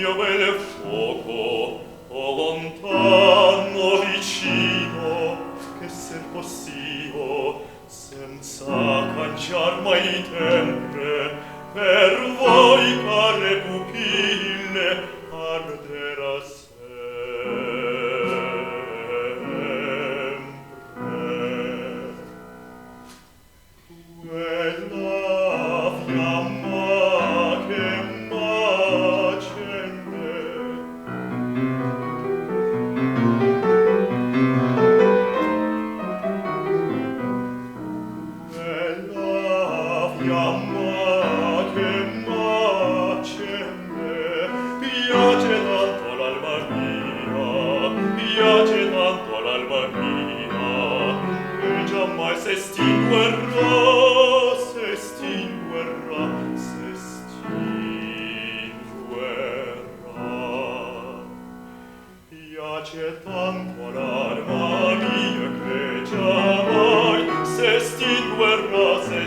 mio bel fuoco, o lontano vicino, che ser possio, senza canciar mai sempre, per voi care pupille ardera sempre. Quella fiamma che m'accende, quella fiamma che m'accende, piace tanto all'alma mia, che giammai s'estinguerà, piace tanto all'alma mia che giammai s'estinguerà, che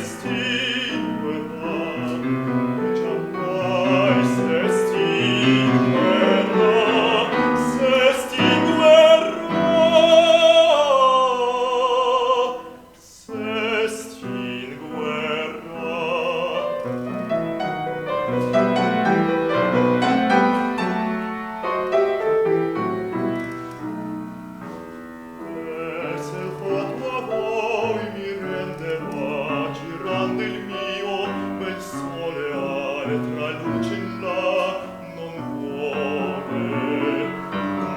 giammai se il fatto a voi mi rendeva, girando il mio bel soleare tra luce in là, non vuole,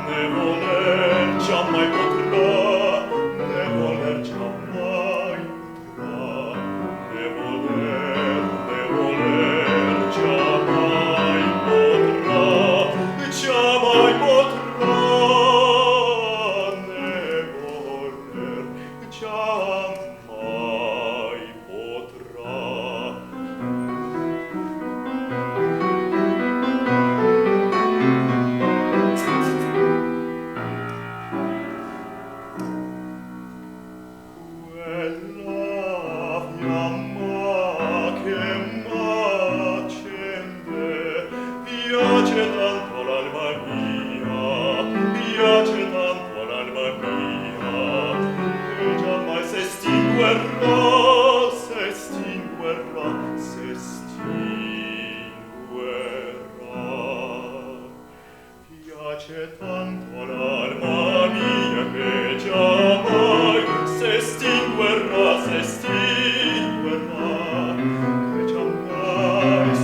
né voler giammai potrà, né voler giammai potrà, né voler giammai potrà, giammai potrà. Giammai potrà. Quella fiamma che m'accende, piace tanto all'alma mia, piace tanto all'alma mia, che giammai s'estinguerà, piace tanto all'alma mia che giammai s'estinguerà, che giammai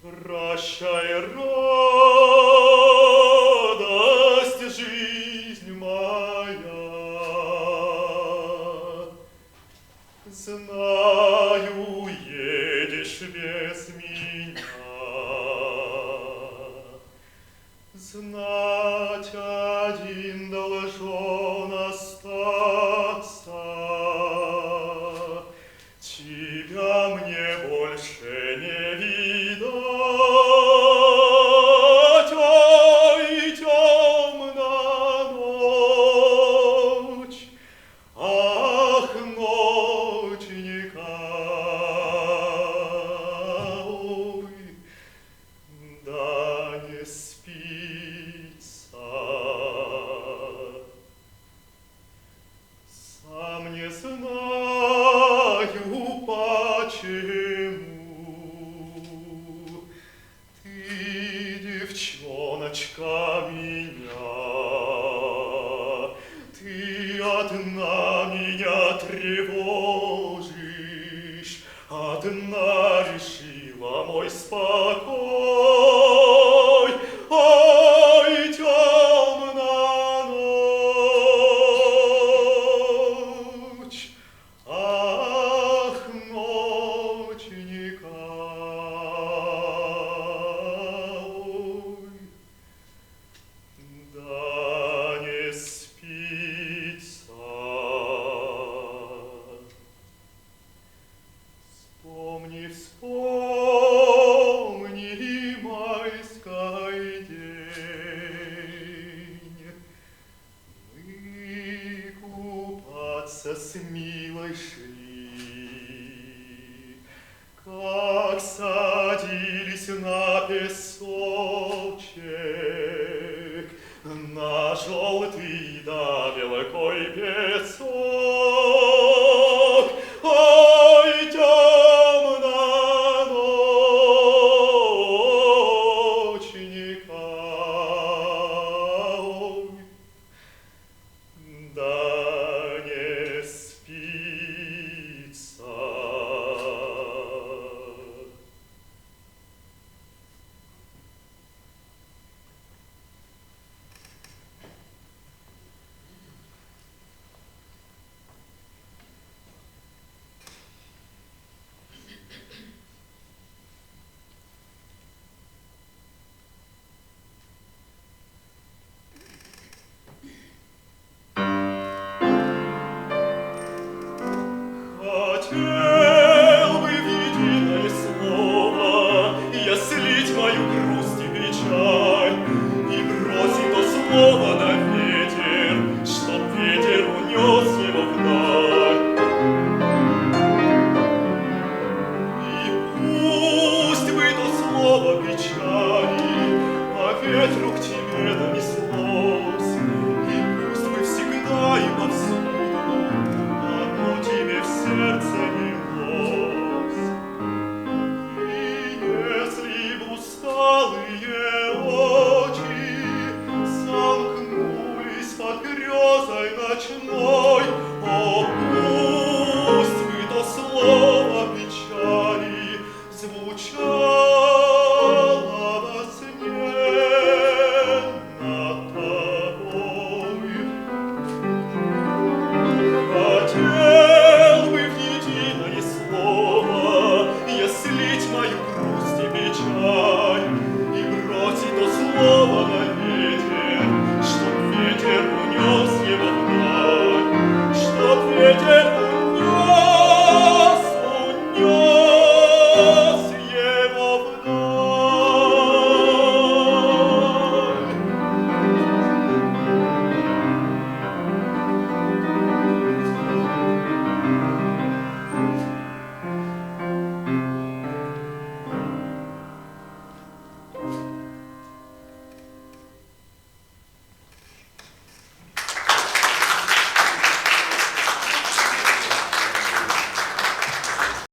Прощай, радость, жизнь моя, знаю, едешь без меня, знать один должен остаться, тебя мне больше не видать, ой, темна ночь, ах, ночника, ой, да не спится. Сам не знаю почему, тревожишь, одна решила мой спокой. Ой, темна ночь, ах, ночь никакой, да не спится. Вспомни, вспомни майский день. Мы купаться с милой шли, как садились на песочек, на желтый